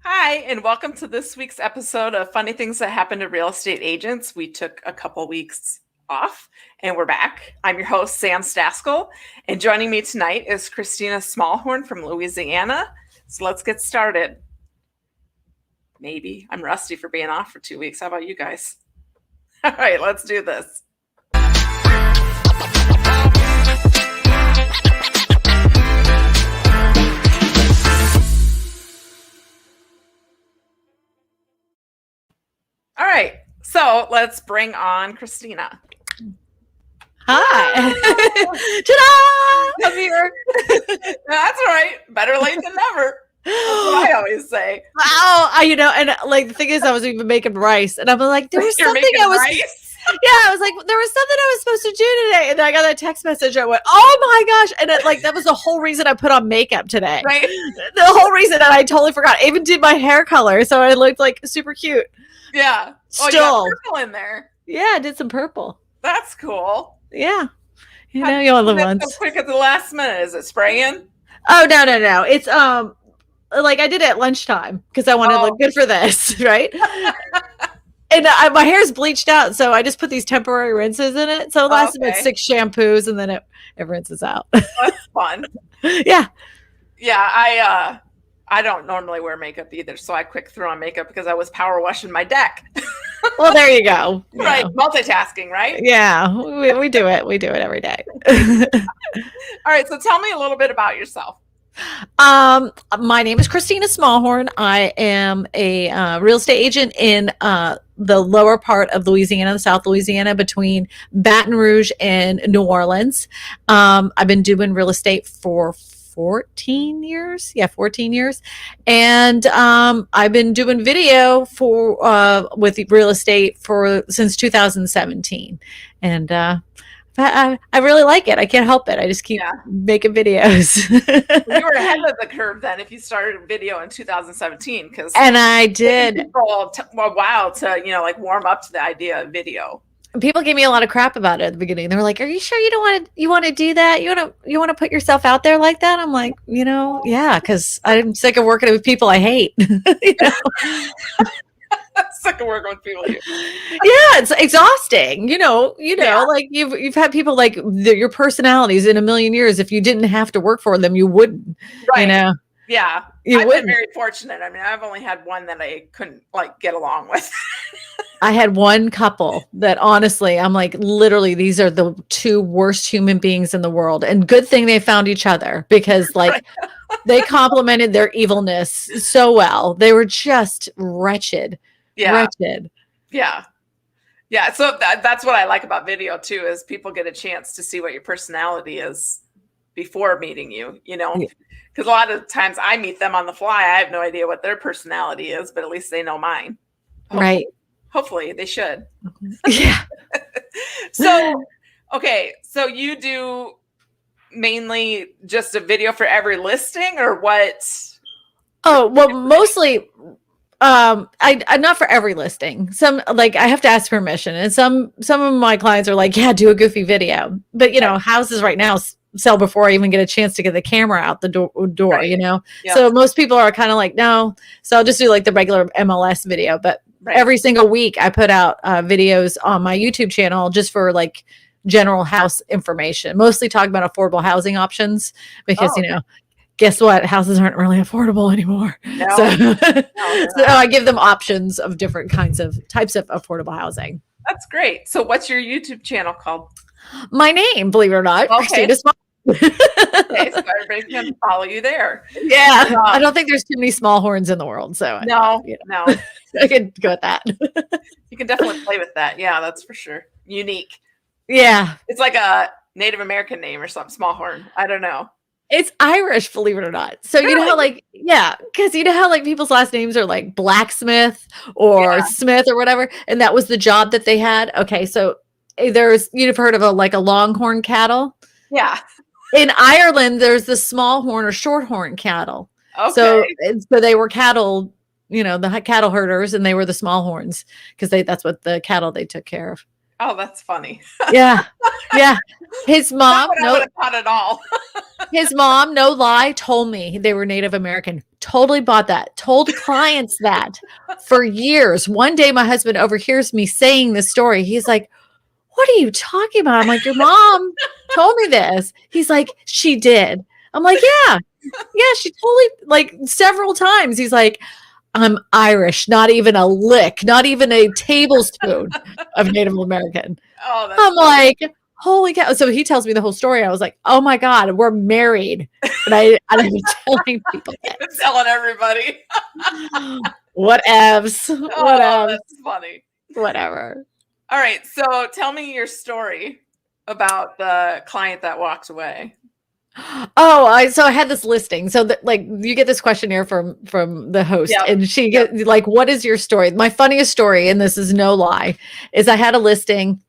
Hi, and welcome to this week's episode of Funny Things That Happen to Real Estate Agents. We took a couple weeks off and we're back. I'm your host, Sam Staskal, and joining me tonight is Kristina Smallhorn from Louisiana. So let's get started. Maybe. I'm rusty for being off for 2 weeks. How about you guys? All right, let's do this. All right, so let's bring on Kristina. Hi. Ta-da! I'm here. That's right. Better late than never. That's what I always say. Wow. And like the thing is, I was even making rice, and I was like, there was You're something making I was. rice? Yeah, I was like, there was something I was supposed to do today, and I got a text message. I went, oh my gosh! And that was the whole reason I put on makeup today. Right. The whole reason, and I totally forgot. I even did my hair color, so I looked like super cute. Yeah. Still, you got purple in there. Yeah, I did some purple. That's cool. Yeah, you only live once. So quick at the last minute. Is it spraying? Oh no! It's like I did it at lunchtime because I wanted to look good for this, right? And my hair's bleached out, so I just put these temporary rinses in it. So it lasts about 6 shampoos, and then it rinses out. That's fun. Yeah. Yeah, I don't normally wear makeup either, so I quick threw on makeup because I was power washing my deck. Well, there you go. Right, multitasking, right? Yeah, we do it. We do it every day. All right, so tell me a little bit about yourself. My name is Kristina Smallhorn. I am a real estate agent in the lower part of Louisiana, South Louisiana, between Baton Rouge and New Orleans. I've been doing real estate for 14 years. Yeah, 14 years. And I've been doing video for with real estate since 2017. And I really like it. I can't help it. I just keep making videos. You were ahead of the curve then if you started video in 2017. And I did. People a while to, warm up to the idea of video. People gave me a lot of crap about it at the beginning. They were like, "Are you sure you want to do that? You want to put yourself out there like that?" I'm like, yeah, because I'm sick of working with people I hate. Sick of working with people. Yeah, it's exhausting. Like you've had people like your personalities in a million years. If you didn't have to work for them, you wouldn't. Right. Yeah. I've been very fortunate. I mean, I've only had one that I couldn't get along with. I had one couple that honestly, I'm like, literally, these are the 2 worst human beings in the world. And good thing they found each other because they complemented their evilness so well. They were just wretched. Yeah. Wretched. Yeah. Yeah. So that's what I like about video too, is people get a chance to see what your personality is before meeting you, because a lot of times I meet them on the fly. I have no idea what their personality is, but at least they know mine. Right. Hopefully they should. Yeah. So you do mainly just a video for every listing or what? Oh, well, mostly, I not for every listing. Some I have to ask permission, and some of my clients are like, yeah, do a goofy video. But houses right now sell before I even get a chance to get the camera out the door, right. Yep. So most people are kind of like, no. So I'll just do the regular MLS video, but every single week I put out videos on my YouTube channel just for general house information, mostly talking about affordable housing options because, guess what? Houses aren't really affordable anymore. No. So I give them options of different types of affordable housing. That's great. So what's your YouTube channel called? My name, believe it or not. Okay. Okay, so everybody can follow you there. Yeah. I don't think there's too many Smallhorns in the world. So no. I can go with that. You can definitely play with that. Yeah, that's for sure. Unique. Yeah. It's like a Native American name or something, Smallhorn. I don't know. It's Irish, believe it or not. So really? You know how because you know how people's last names are like Blacksmith or Smith or whatever, and that was the job that they had. Okay, so you've heard of a longhorn cattle. Yeah. In Ireland, there's the smallhorn or shorthorn cattle. Okay. So they were cattle, the cattle herders, and they were the smallhorns because that's what the cattle they took care of. Oh, that's funny. Yeah. Yeah. His mom. I would have thought at all. His mom, no lie, told me they were Native American. Totally bought that. Told clients that for years. One day, my husband overhears me saying this story. He's like, "What are you talking about?" I'm like, "Your mom told me this." He's like, "She did." I'm like, "Yeah, yeah, she totally like several times." He's like, "I'm Irish, not even a lick, not even a tablespoon of Native American." Oh, that's I'm like, "Holy cow." So he tells me the whole story. I was like, "Oh my God, we're married." And I've been telling people You're telling everybody. whatevs, Oh, whatevs, that's funny. whatever. All right. So tell me your story about the client that walked away. Oh, I had this listing. So that like you get this questionnaire from the host, Yep. and she get like, "What is your story?" My funniest story, and this is no lie, is I had a listing,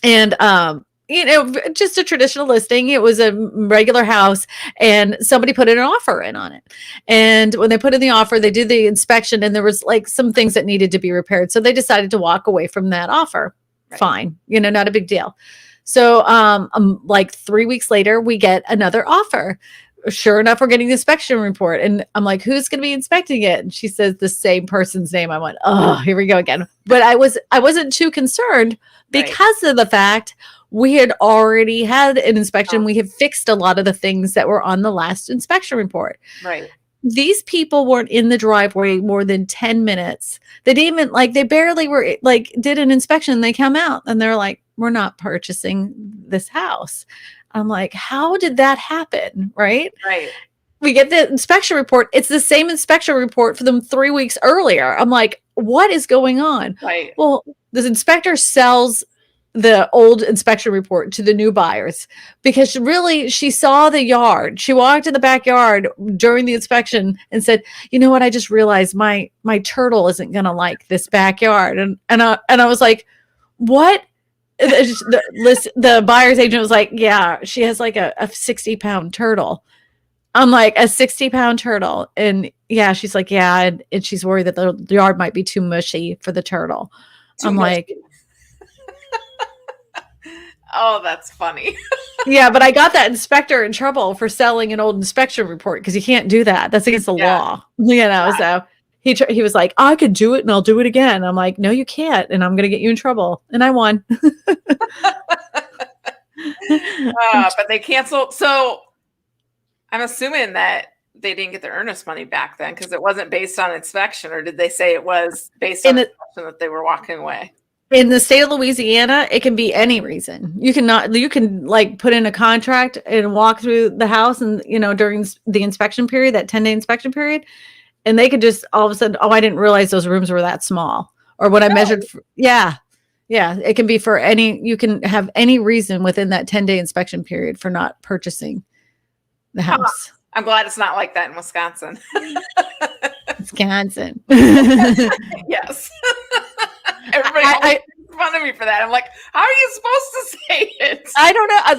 and just a traditional listing. It was a regular house, and somebody put in an offer in on it. And when they put in the offer, they did the inspection, and there was like some things that needed to be repaired. So they decided to walk away from that offer. Right. Fine, not a big deal. So like 3 weeks later, we get another offer. Sure enough, we're getting the inspection report. And I'm like, "Who's going to be inspecting it?" And she says the same person's name. I went, "Oh, here we go again." But I wasn't too concerned because of the fact we had already had an inspection. We had fixed a lot of the things that were on the last inspection report. Right. These people weren't in the driveway more than 10 minutes. They didn't even they barely were did an inspection. They come out and they're like, "We're not purchasing this house." I'm like, "How did that happen?" Right. Right. We get the inspection report. It's the same inspection report for them 3 weeks earlier. I'm like, "What is going on?" Right. Well, the inspector sells the old inspection report to the new buyers because she saw the yard. She walked in the backyard during the inspection and said, "You know what? I just realized my turtle isn't going to like this backyard." And I was like, "What?" The buyer's agent was like, "Yeah, she has like a 60-pound turtle." I'm like, "A 60-pound turtle?" And yeah, she's like, "Yeah." And she's worried that the yard might be too mushy for the turtle. I'm like, oh, that's funny. yeah, but I got that inspector in trouble for selling an old inspection report because you can't do that. That's against the law, So he was like, "I could do it and I'll do it again." I'm like, "No, you can't, and I'm going to get you in trouble." And I won. But they canceled. So I'm assuming that they didn't get their earnest money back then because it wasn't based on inspection, or did they say it was based on inspection that they were walking away? In the state of Louisiana, it can be any reason. You can put in a contract and walk through the house and, during the inspection period, that 10-day inspection period, and they could just all of a sudden, "Oh, I didn't realize those rooms were that small." Or when I measured, yeah, it can be for you can have any reason within that 10-day inspection period for not purchasing the house. I'm glad it's not like that in Wisconsin. Wisconsin. Yes. Everybody makes fun of me for that. I'm like, "How are you supposed to say it?" I don't know. I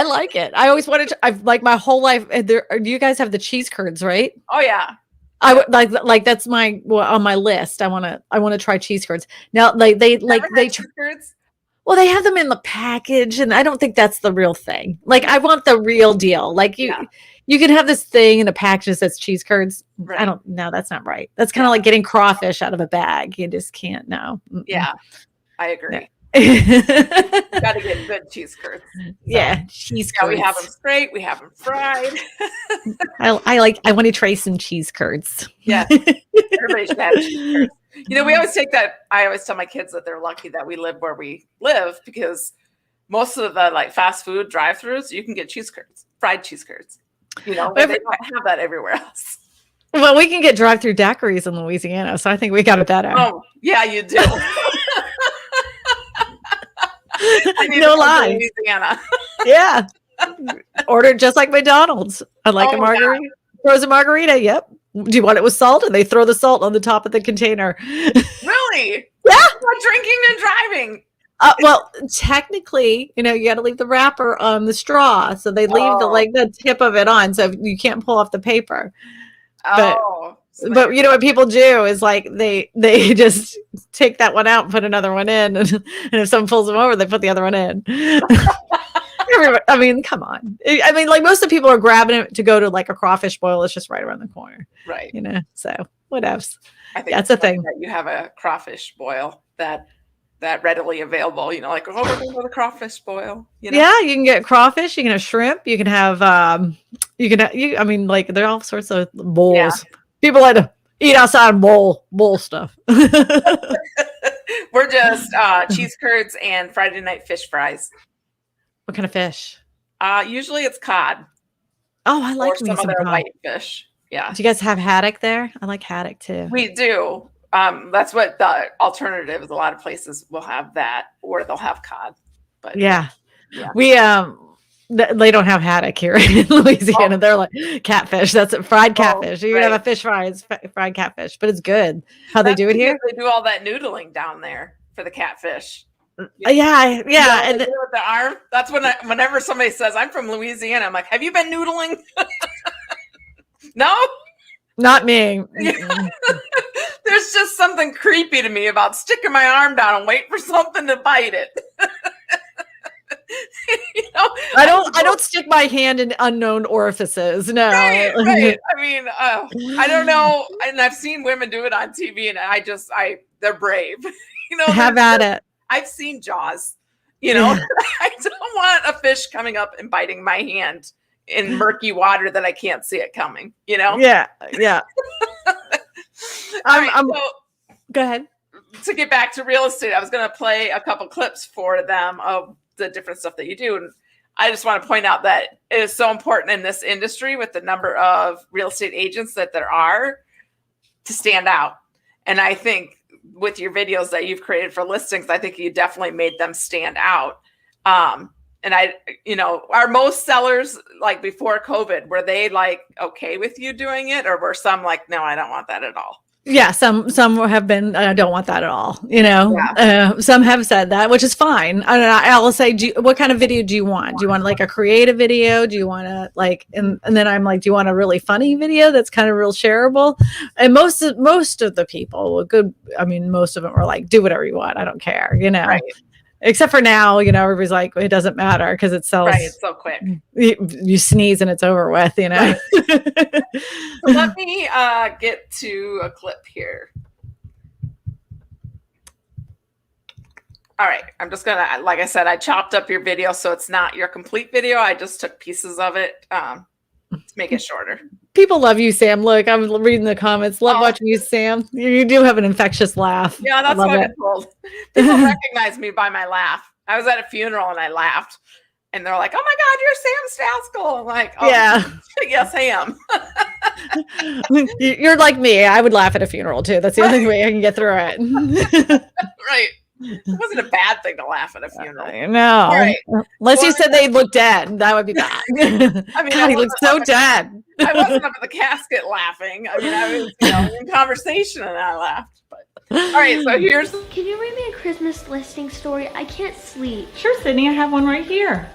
like it. I always wanted to, I've like my whole life. You guys have the cheese curds, right? Oh yeah. I would like that's on my list. I want to try cheese curds. Now they curds. Well, they have them in the package, and I don't think that's the real thing. Like, I want the real deal. Like you can have this thing in a package that says cheese curds. Right. No, that's not right. That's kind of like getting crawfish out of a bag. You just can't know. Yeah, I agree. Got to get good cheese curds. So, yeah, cheese curds. We have them straight. We have them fried. I want to try some cheese curds. Yeah, everybody should have cheese curds. We always take that. I always tell my kids that they're lucky that we live where we live because most of the fast food drive-thrus, you can get cheese curds, fried cheese curds. They don't have that everywhere else. Well, we can get drive-through daiquiris in Louisiana, so I think we got it better. Oh, yeah, you do. No lie. Louisiana. Yeah. Ordered just like McDonald's. I like a margarita. Yeah. Frozen margarita. Yep. Do you want it with salt? And they throw the salt on the top of the container. Really? Yeah. Not drinking and driving. Well, technically, you got to leave the wrapper on the straw. So they leave the tip of it on. So you can't pull off the paper. But what people do is they just take that one out and put another one in. And if someone pulls them over, they put the other one in. I mean, come on. I mean, like most of the people are grabbing it to go to like a crawfish boil. It's just right around the corner. Right. So what else? I think that's a thing. That you have a crawfish boil that readily available, like, we're going to go to crawfish boil. Yeah, you can get crawfish, you can have shrimp, you can have I mean, like there are all sorts of bowls. Yeah. People like to eat outside bowl stuff. We're just cheese curds and Friday night fish fries. What kind of fish? Usually it's cod. Oh, I like some other white fish. Yeah. Do you guys have haddock there? I like haddock too. We do. That's what the alternative is. A lot of places will have that, or they'll have cod. But yeah. We they don't have haddock here in Louisiana. Oh. They're like catfish. That's fried catfish. You have a fish fry. It's fried catfish, but it's good. How they do it here? They do all that noodling down there for the catfish. Yeah. And with the arm. That's whenever somebody says I'm from Louisiana, I'm like, have you been noodling? No. Not me. There's just something creepy to me about sticking my arm down and waiting for something to bite it. I don't stick my hand in unknown orifices. No. Right. I mean, I don't know. And I've seen women do it on TV, and they're brave. Have at it. I've seen Jaws. I don't want a fish coming up and biting my hand in murky water that I can't see it coming, Yeah. Go ahead. To get back to real estate, I was going to play a couple clips for them of the different stuff that you do. And I just want to point out that it is so important in this industry with the number of real estate agents that there are to stand out. And I think with your videos that you've created for listings, I think you definitely made them stand out. And are most sellers, like before COVID, were they like okay with you doing it, or were some like, no, I don't want that at all? Yeah, some have been, I don't want that at all. Some have said that, which is fine. I'll say, what kind of video do you want? Do you want like a creative video? Do you want to and then I'm like, do you want a really funny video that's kind of real shareable? And most of the people, most of them were like, do whatever you want. I don't care, Right. Except for now, everybody's like, it doesn't matter because it sells. Right, it's so quick. You sneeze and it's over with, Right. So let me get to a clip here. All right, I'm just gonna, like I said, I chopped up your video, so it's not your complete video. I just took pieces of it to make it shorter. People love you, Sam. Look, I'm reading the comments. Love watching you, Sam. You do have an infectious laugh. Yeah, that's what I'm told. People recognize me by my laugh. I was at a funeral and I laughed. And they're like, oh my God, you're Sam Staskal. I'm like, oh, yeah. Yes, I am. You're like me. I would laugh at a funeral too. That's the only way I can get through it. Right. It wasn't a bad thing to laugh at a funeral. I know. Right. Unless you said they look dead. That would be bad. God, he looks so dead. I wasn't up at the casket laughing. I was in conversation and I laughed. But all right, so here's... Can you read me a Christmas listing story? I can't sleep. Sure, Sydney. I have one right here.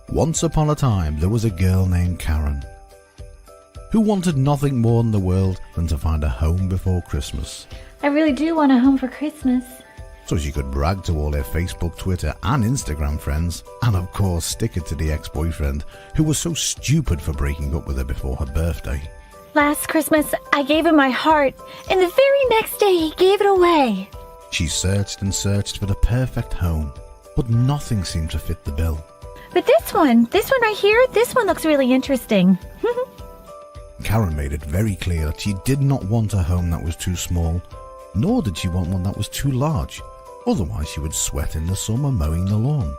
Once upon a time, there was a girl named Karen who wanted nothing more in the world than to find a home before Christmas. I really do want a home for Christmas. So she could brag to all her Facebook, Twitter and Instagram friends, and of course stick it to the ex-boyfriend who was so stupid for breaking up with her before her birthday. Last Christmas, I gave him my heart, and the very next day he gave it away. She searched and searched for the perfect home, but nothing seemed to fit the bill. But this one right here, this one looks really interesting. Karen made it very clear that she did not want a home that was too small, nor did she want one that was too large. Otherwise she would sweat in the summer mowing the lawn.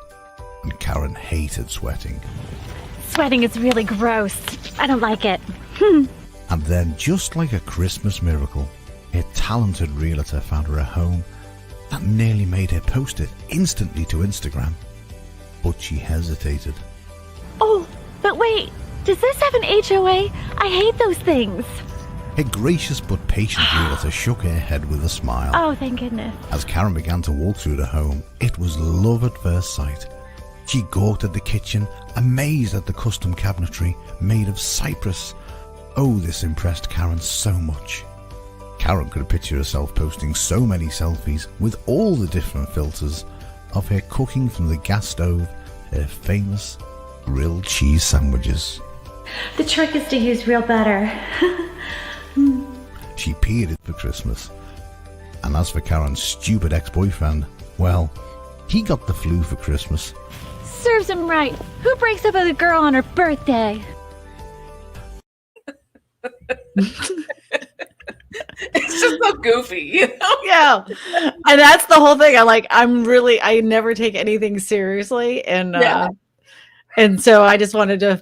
And Karen hated sweating. Sweating is really gross. I don't like it. And then, just like a Christmas miracle, a talented realtor found her a home that nearly made her post it instantly to Instagram. But she hesitated. Oh, but wait, does this have an HOA? I hate those things. A gracious but patient realtor shook her head with a smile. Oh, thank goodness. As Karen began to walk through the home, it was love at first sight. She gawked at the kitchen, amazed at the custom cabinetry made of cypress. Oh, this impressed Karen so much. Karen could picture herself posting so many selfies with all the different filters of her cooking from the gas stove her famous grilled cheese sandwiches. The trick is to use real butter. She peered it for Christmas. And as for Karen's stupid ex-boyfriend, well, he got the flu for Christmas. Serves him right. Who breaks up with a girl on her birthday? It's just so goofy, you know? Yeah. And that's the whole thing. I never take anything seriously. And so I just wanted to,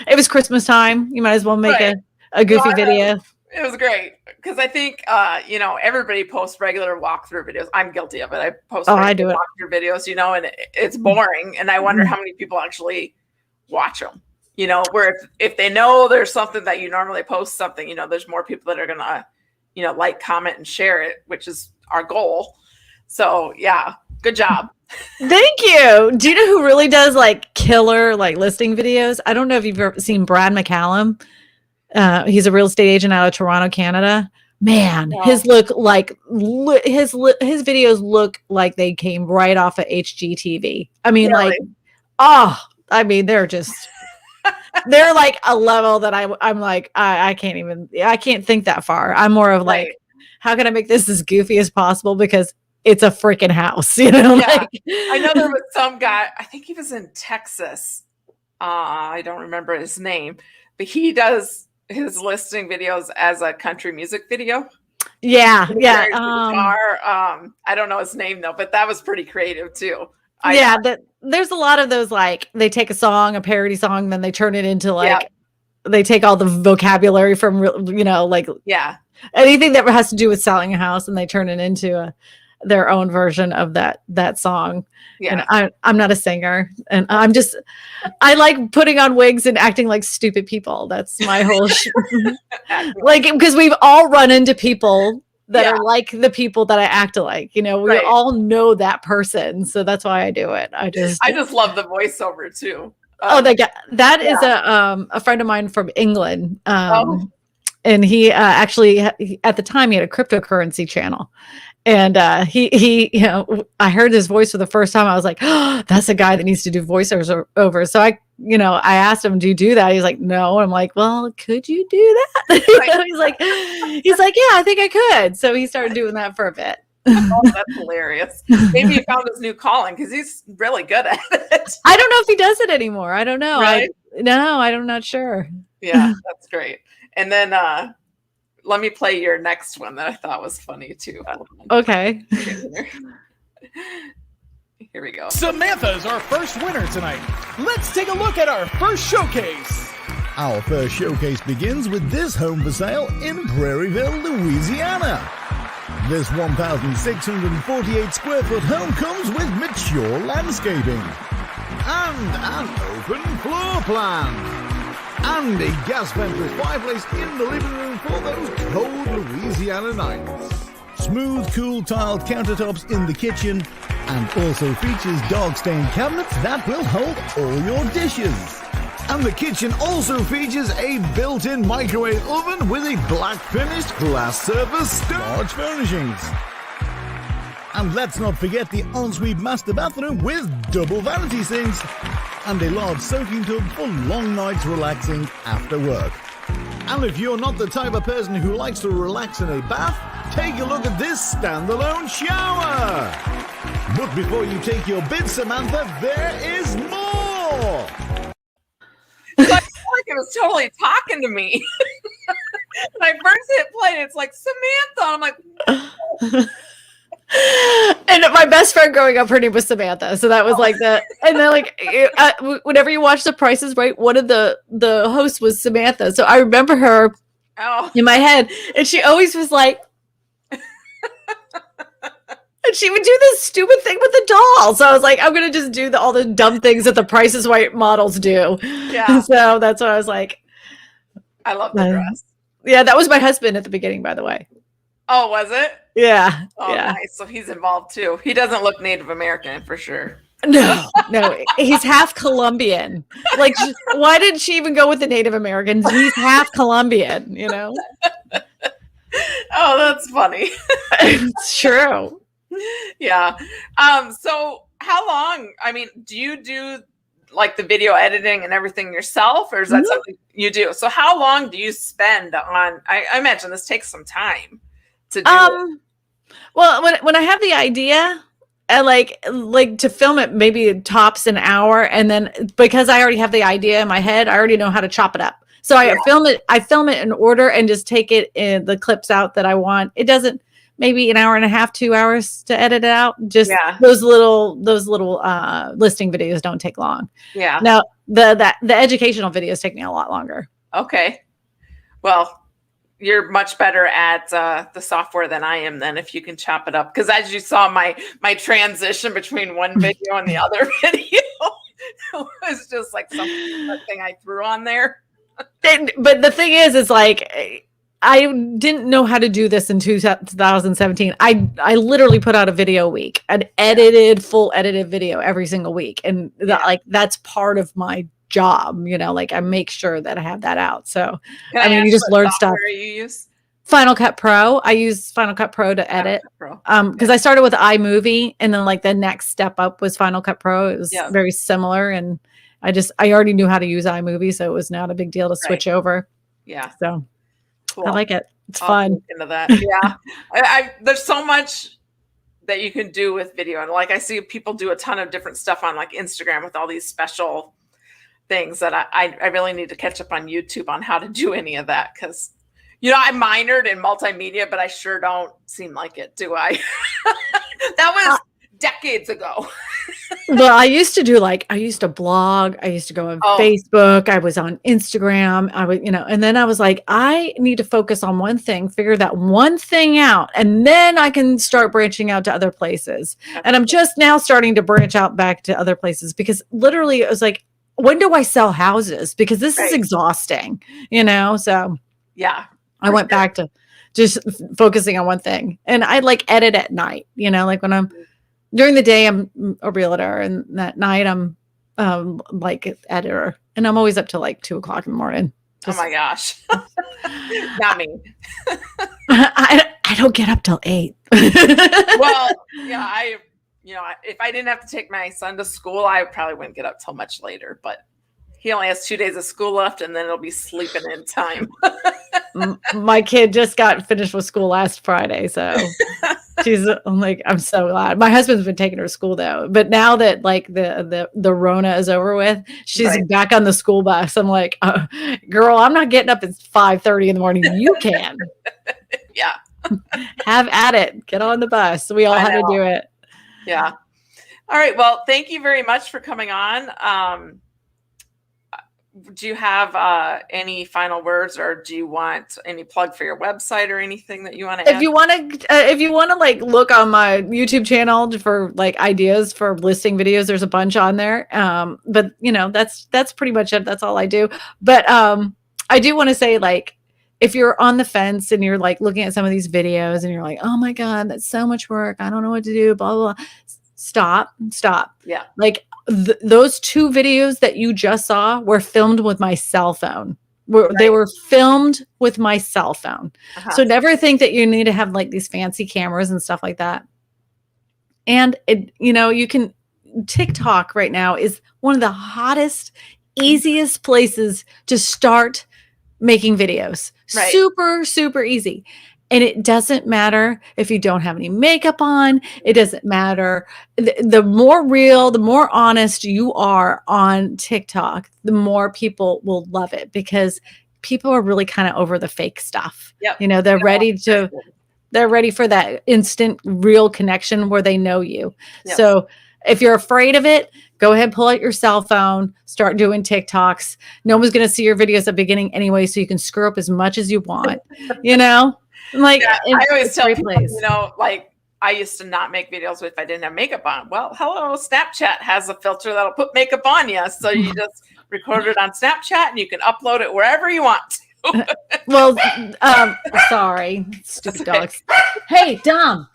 it was Christmas time. You might as well make a goofy video. It was great because I think, everybody posts regular walkthrough videos. I'm guilty of it. I post I do it. walkthrough videos, and it's boring. And I wonder how many people actually watch them, where if they know there's something that you normally post something, there's more people that are going to, like, comment and share it, which is our goal. So yeah, good job. Thank you. Do you know who really does killer listing videos? I don't know if you've ever seen Brad McCallum. He's a real estate agent out of Toronto, Canada. Man, his videos look like they came right off of HGTV. I mean, really? They're just they're like a level that I'm like, I can't think that far. I'm more of like, how can I make this as goofy as possible because it's a freaking house, Yeah. I know there was some guy, I think he was in Texas. I don't remember his name, but he does his listing videos as a country music video. Yeah. Guitar. I don't know his name though, but that was pretty creative too. There's a lot of those, they take a song, a parody song, then they turn it into they take all the vocabulary from, anything that has to do with selling a house, and they turn it into their own version of that song. Yeah. And I'm not a singer, and I like putting on wigs and acting like stupid people. That's my whole because we've all run into people that are like the people that I act like, we all know that person. So that's why I do it. I just love the voiceover too. That is a friend of mine from England. And he actually, at the time, he had a cryptocurrency channel. And I heard his voice for the first time. I was like, oh, that's a guy that needs to do voiceovers over. So I asked him, do you do that? He's like, no. I'm like, well, could you do that? He's like, yeah, I think I could. So he started doing that for a bit. Oh, that's hilarious. Maybe he found his new calling because he's really good at it. I don't know if he does it anymore. I don't know. Right? I'm not sure. Yeah, that's great. And then let me play your next one that I thought was funny too. Okay. Here we go. Samantha's our first winner tonight. Let's take a look at our first showcase. Our first showcase begins with this home for sale in Prairieville, Louisiana. This 1,648 square foot home comes with mature landscaping and an open floor plan. And a gas ventral fireplace in the living room for those cold Louisiana nights. Smooth, cool tiled countertops in the kitchen, and also features dog-stained cabinets that will hold all your dishes. And the kitchen also features a built-in microwave oven with a black finished glass surface, large furnishings. And let's not forget the ensuite master bathroom with double vanity sinks and a large soaking tub for long nights relaxing after work. And if you're not the type of person who likes to relax in a bath, take a look at this standalone shower. But before you take your bid, Samantha, there is more. I feel like it was totally talking to me. When I first hit play, it's like, Samantha. I'm like, and my best friend growing up, her name was Samantha. So that was like that. And then whenever you watch The Price is Right, one of the hosts was Samantha. So I remember her in my head, and she always was like, and she would do this stupid thing with the doll. So I was like, I'm going to just do all the dumb things that The Price is Right models do. Yeah. So that's what I was like. I love the dress. Yeah, that was my husband at the beginning, by the way. Oh, was it? Yeah. Oh, yeah. Nice. So he's involved too. He doesn't look Native American for sure. No, he's half Colombian. Like, why did she even go with the Native Americans? He's half Colombian, Oh, that's funny. It's true. Yeah. So how long, do you do like the video editing and everything yourself, or is that something you do? So how long do you spend on, I imagine this takes some time to do it. Well, when I have the idea, I like to film it, maybe it tops an hour, and then because I already have the idea in my head, I already know how to chop it up. So I film it in order and just take it in the clips out that I want. It doesn't maybe an hour and a half, 2 hours to edit it out. Just those little listing videos don't take long. Yeah. Now the educational videos take me a lot longer. Okay. Well, you're much better at the software than I am then, if you can chop it up. Because as you saw, my transition between one video and the other video was just like something I threw on there. But the thing is like, I didn't know how to do this in 2017. I literally put out a video a week, an full edited video every single week. And that's part of my job, like I make sure that I have that out. So you just learn stuff. You use Final Cut Pro. I use Final Cut Pro to edit. Because I started with iMovie, and then like the next step up was Final Cut Pro. It was very similar, and I already knew how to use iMovie, so it was not a big deal to switch over. Yeah. So cool. I like it. It's fun. Look into that. Yeah. There's so much that you can do with video, and like I see people do a ton of different stuff on like Instagram with all these special things that I really need to catch up on YouTube on how to do any of that, because I minored in multimedia, but I sure don't seem like it, do I? That was decades ago. Well, I used to blog, I used to go on Facebook, I was on Instagram, I was, and then I was like, I need to focus on one thing, figure that one thing out, and then I can start branching out to other places. And I'm just now starting to branch out back to other places, because literally it was like, when do I sell houses? Because this is exhausting, so yeah, I went back to just focusing on one thing. And I like edit at night, like when I'm during the day, I'm a realtor, and at night I'm like editor, and I'm always up till like 2:00 in the morning. Oh my gosh. Not me. I don't get up till 8. Well, yeah, if I didn't have to take my son to school, I probably wouldn't get up till much later, but he only has 2 days of school left, and then it'll be sleeping in time. My kid just got finished with school last Friday, so I'm so glad. My husband's been taking her to school though, but now that like the Rona is over with, she's back on the school bus. I'm like, girl, I'm not getting up at 5:30 in the morning. You can. Yeah. Have at it. Get on the bus. We all had to do it. Yeah. All right. Well, thank you very much for coming on. Do you have any final words, or do you want any plug for your website or anything that you want to add? If you want to like look on my YouTube channel for like ideas for listing videos, there's a bunch on there. But that's pretty much it. That's all I do. But I do want to say, like, if you're on the fence and you're like looking at some of these videos and you're like, oh my God, that's so much work, I don't know what to do, blah, blah, blah. Stop. Yeah. Like those 2 videos that you just saw were filmed with my cell phone. They were filmed with my cell phone. So never think that you need to have like these fancy cameras and stuff like that. And TikTok right now is one of the hottest, easiest places to start making videos. Super, super easy. And it doesn't matter if you don't have any makeup on. It doesn't matter. The more real, the more honest you are on TikTok, the more people will love it, because people are really kind of over the fake stuff. Yep. They're ready for that instant real connection where they know you. Yep. So if you're afraid of it, go ahead, pull out your cell phone, start doing TikToks. No one's going to see your videos at the beginning anyway, so you can screw up as much as you want, Like, I always tell people, like I used to not make videos if I didn't have makeup on. Well, hello, Snapchat has a filter that'll put makeup on you. So you just record it on Snapchat and you can upload it wherever you want to. Well, sorry, stupid dogs. Hey, Dom.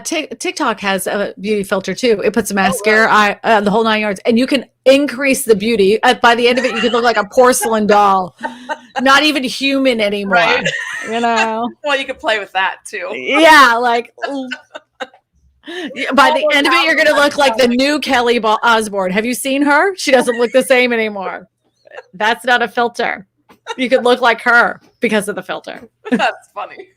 TikTok has a beauty filter too. It puts a mascara, the whole 9 yards, and you can increase the beauty. By the end of it, you can look like a porcelain doll, not even human anymore. Right. Well, you could play with that too. Yeah, like By the end of it, you're going to look like the new Kelly Osbourne. Have you seen her? She doesn't look the same anymore. That's not a filter. You could look like her because of the filter. That's funny.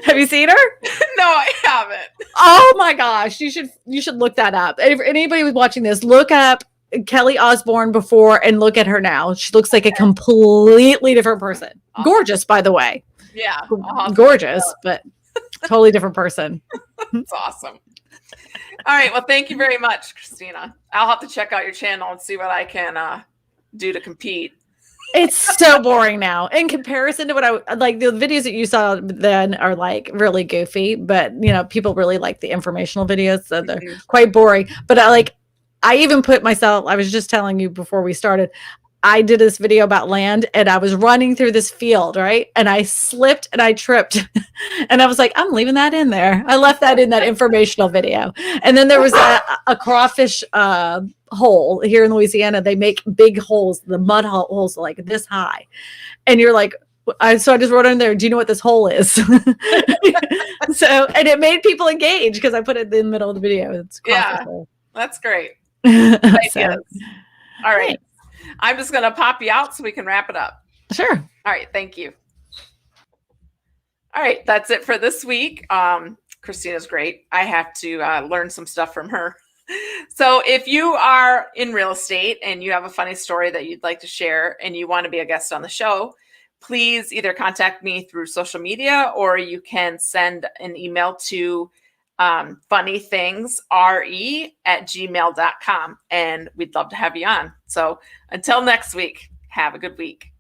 Have you seen her? No, I haven't. Oh my gosh, you should look that up. If anybody was watching this, look up Kelly Osbourne before and look at her now. She looks like a completely different person. Gorgeous, by the way. Yeah, gorgeous, but totally different person. That's awesome. All right, well, thank you very much, Kristina. I'll have to check out your channel and see what I can do to compete. It's so boring now in comparison to what I like. The videos that you saw then are like really goofy, but people really like the informational videos, so they're quite boring. But I even put myself, I was just telling you before we started, I did this video about land and I was running through this field, right? And I slipped and I tripped and I was like, I'm leaving that in there. I left that in that informational video. And then there was a crawfish hole here in Louisiana. They make big holes, the mud holes like this high. And you're like, so I just wrote in there, do you know what this hole is? And it made people engage because I put it in the middle of the video. It's hole. That's great. So, all right. Thanks. I'm just going to pop you out so we can wrap it up. Sure. All right. Thank you. All right. That's it for this week. Kristina's great. I have to learn some stuff from her. So if you are in real estate and you have a funny story that you'd like to share and you want to be a guest on the show, please either contact me through social media or you can send an email to funnythingsre@gmail.com and we'd love to have you on. So until next week, have a good week.